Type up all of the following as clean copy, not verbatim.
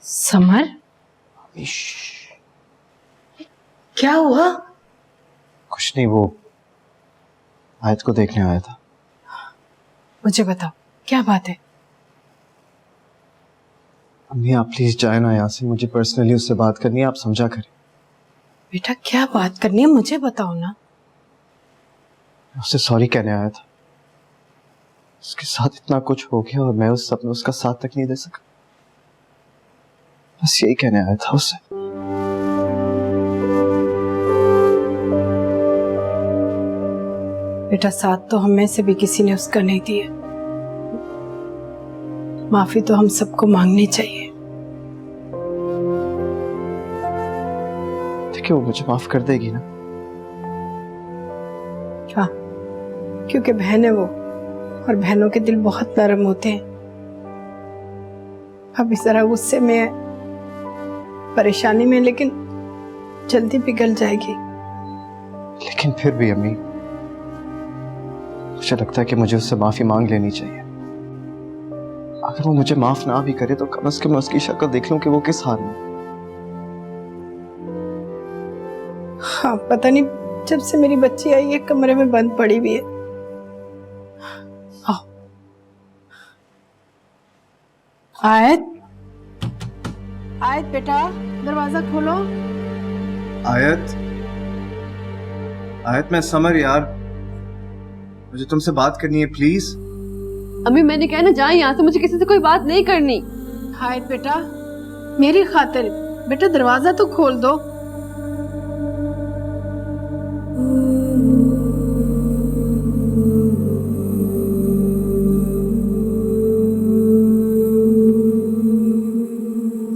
Summer, क्या हुआ? कुछ नहीं, वो आयत को देखने आया था। मुझे बताओ क्या बात है? अम्मी आप प्लीज जाए ना यहाँ से, मुझे पर्सनली उससे बात करनी है, आप समझा करें। बेटा क्या बात करनी है मुझे बताओ ना। उससे सॉरी कहने आया था। उसके साथ इतना कुछ हो गया और मैं उस सब में उसका साथ तक नहीं दे सका। बस यही कहने आया था उससे। बेटा साथ तो हमें से भी किसी ने उसका नहीं दिया। माफी तो हम सबको मांगनी चाहिए। देखिए वो मुझे माफ कर देगी ना। हाँ, क्योंकि बहन है वो, और बहनों के दिल बहुत नरम होते हैं। अब इस तरह गुस्से में है, परेशानी में, लेकिन जल्दी पिघल जाएगी। लेकिन फिर भी अम्मी, मुझे लगता है कि मुझे उससे माफी मांग लेनी चाहिए। अगर वो मुझे माफ ना भी करे तो कम से कम उसकी शक्ल देख लूं कि वो किस हाल में। हाँ, पता नहीं जब से मेरी बच्ची आई है कमरे में बंद पड़ी हुई है। आओ। आयत, आयत बेटा दरवाजा खोलो। आयत, आयत मैं समर यार, मुझे तुमसे बात करनी है प्लीज। अम्मी मैंने कहा ना जाए यहाँ से, मुझे किसी से कोई बात नहीं करनी। आयत बेटा मेरी खातिर बेटा दरवाजा तो खोल दो।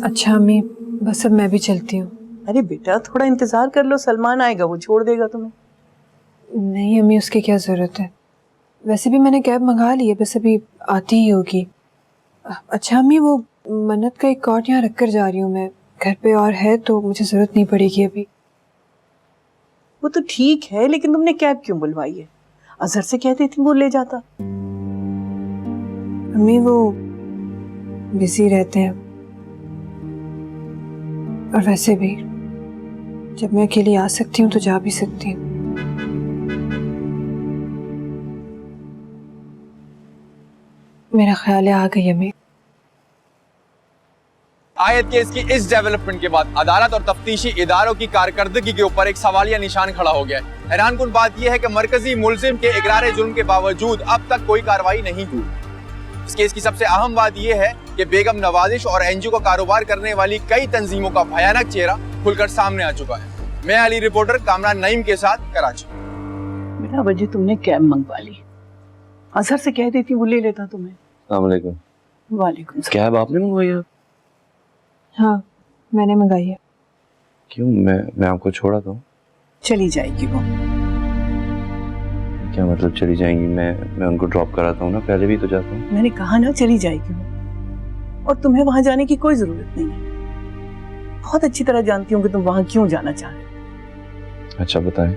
अच्छा अम्मी, बस अब मैं भी चलती हूँ। अरे बेटा थोड़ा इंतजार कर लो, सलमान आएगा, वो छोड़ देगा तुम्हें। नहीं अम्मी, उसकी क्या जरूरत है? वैसे भी मैंने कैब मंगा ली है, बस अभी आती ही होगी। अच्छा अम्मी, वो मन्नत का एक कॉर्ड यहाँ रख कर जा रही हूँ मैं, घर पे और है तो मुझे जरूरत नहीं पड़ेगी अभी। वो तो ठीक है, लेकिन तुमने कैब क्यों बुलवाई है? अजहर से कहती थी वो ले जाता। अम्मी वो बिजी रहते हैं, और वैसे भी जब मैं अकेली आ सकती हूँ तो जा भी सकती हूँ। मेरा ख्याल है आ गई अम्मी। आयत केस की इस डेवलपमेंट के बाद अदालत और तफ्तीशी इदारों की कारकर्दगी के ऊपर एक सवालिया निशान खड़ा हो गया है। हैरानकुन बात यह है कि मरकजी मुलजिम के इकरार जुर्म के बावजूद अब तक कोई कार्रवाई नहीं हुई। इस केस की सबसे अहम बात यह है कि बेगम नवाजिश और एनजीओ का कारोबार करने वाली कई तंजीमों का भयानक चेहरा खुलकर सामने आ चुका है। मैं अली रिपोर्टर कामरान नईम के साथ कराची। बेटा वजह तुमने कैब मंगवा ली, अजहर से कह देती वो ले लेता तुम्हें। अस्सलाम वालेकुम। वालेकुम सलाम। कैब आपने मंगवाई है? हाँ मैंने मंगाई है। क्यों? मैं आपको छोड़ा था। चली जाएगी वो। क्या मतलब चली जाएंगी? मैं उनको ड्रॉप कराता हूँ ना, पहले भी तो जाता हूँ। मैंने कहा ना चली जाएगी वो, और तुम्हें वहां जाने की कोई जरूरत नहीं है। बहुत अच्छी तरह जानती हूँ कि तुम वहां क्यों जाना चाह रहे हो। अच्छा बताएं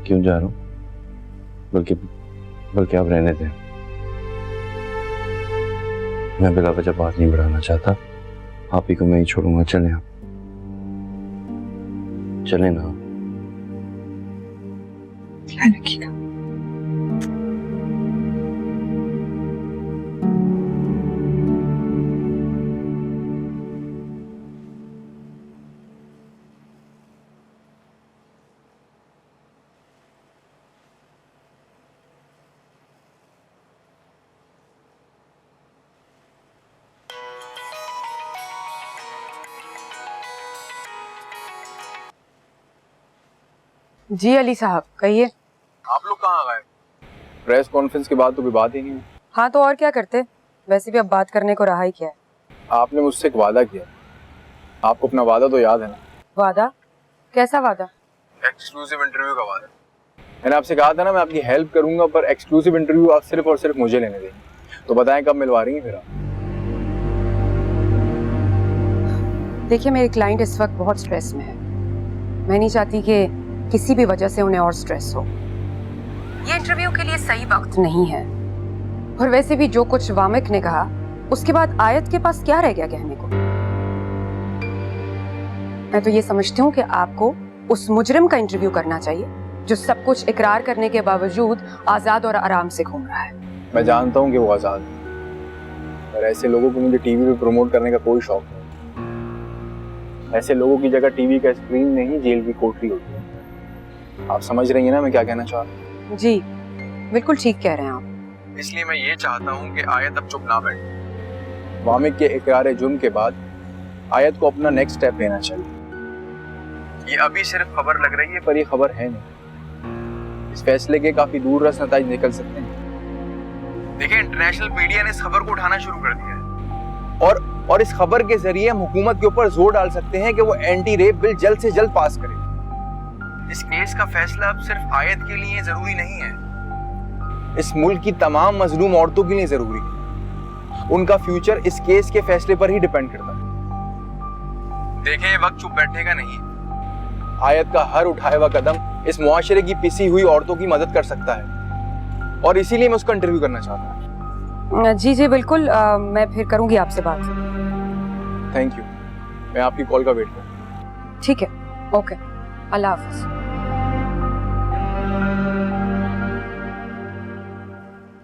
क्यों जा रहा हूँ? बल्कि आप रहने दें, मैं बिला वजह बात नहीं बढ़ाना चाहता। आप ही को मैं ही छोड़ूंगा। चलें आप, चलें ना। ख्याल रखिएगा। जी अली साहब कहिए। आप लोग कहाँ गए? प्रेस कॉन्फ्रेंस के बाद तो कोई बात ही नहीं हुई। हाँ तो और क्या करते, वैसे भी अब बात करने को रहा ही क्या है। आपने मुझसे एक वादा किया, आपको अपना वादा तो याद है ना? वादा? कैसा वादा? एक्सक्लूसिव इंटरव्यू का वादा। मैंने आपसे कहा था ना मैं आपकी हेल्प करूंगा, पर एक्सक्लूसिव इंटरव्यू आप सिर्फ और सिर्फ मुझे लेने देंगे। तो बताएं कब मिलवा रही हैं फिर आप? देखिए मेरी क्लाइंट इस वक्त बहुत स्ट्रेस में है, मैं नहीं चाहती कि किसी भी वजह से उन्हें और स्ट्रेस हो। ये इंटरव्यू के लिए सही वक्त नहीं है, और वैसे भी जो कुछ वामिक ने कहा उसके बाद आयत के पास क्या रह गया कहने को। मैं तो ये समझती हूँ कि आपको उस मुजरिम का इंटरव्यू करना चाहिए जो सब कुछ इकरार करने के बावजूद आजाद और आराम से घूम रहा है। मैं जानता हूँ कि वो आजाद है, पर ऐसे लोगों को मुझे टीवी पे प्रमोट करने का कोई शौक नहीं। ऐसे लोगों की जगह टीवी का स्क्रीन नहीं, जेल की कोठरी होती है। आप समझ रही हैं ना मैं क्या कहना चाह रहा हूँ? जी बिल्कुल ठीक कह रहे हैं आप। इसलिए मैं ये चाहता हूँ कि आयत अब चुप ना बैठे। वामिक के इकरार जुर्म के बाद आयत को अपना नेक्स्ट स्टेप लेना चाहिए। ये अभी सिर्फ खबर लग रही है, पर ये खबर है नहीं। इस फैसले के काफी दूर रस नतीजे निकल सकते हैं। देखिए, इंटरनेशनल मीडिया ने इस खबर को उठाना शुरू कर दिया है और इस खबर के जरिए हम हुकूमत के ऊपर जोर डाल सकते हैं कि वो एंटी रेप बिल जल्द से जल्द पास करे। इस केस का फैसला अब सिर्फ आयत के लिए जरूरी नहीं है, इस मुल्क की तमाम मजलूम औरतों के लिए जरूरी है। उनका फ्यूचर इस केस के फैसले पर ही डिपेंड करता है। देखें, ये वक्त चुप बैठने का नहीं है। आयत का हर उठाया हुआ कदम इस मुआशरे की पिसी हुई औरतों की मदद कर सकता है और इसीलिए मैं उसका इंटरव्यू करना चाहता हूँ। जी जी बिल्कुल, मैं फिर करूंगी आपसे बात। थैंक यू, मैं आपकी कॉल का वेट करूँ। ठीक है, ओके, अल्लाह हाफिज।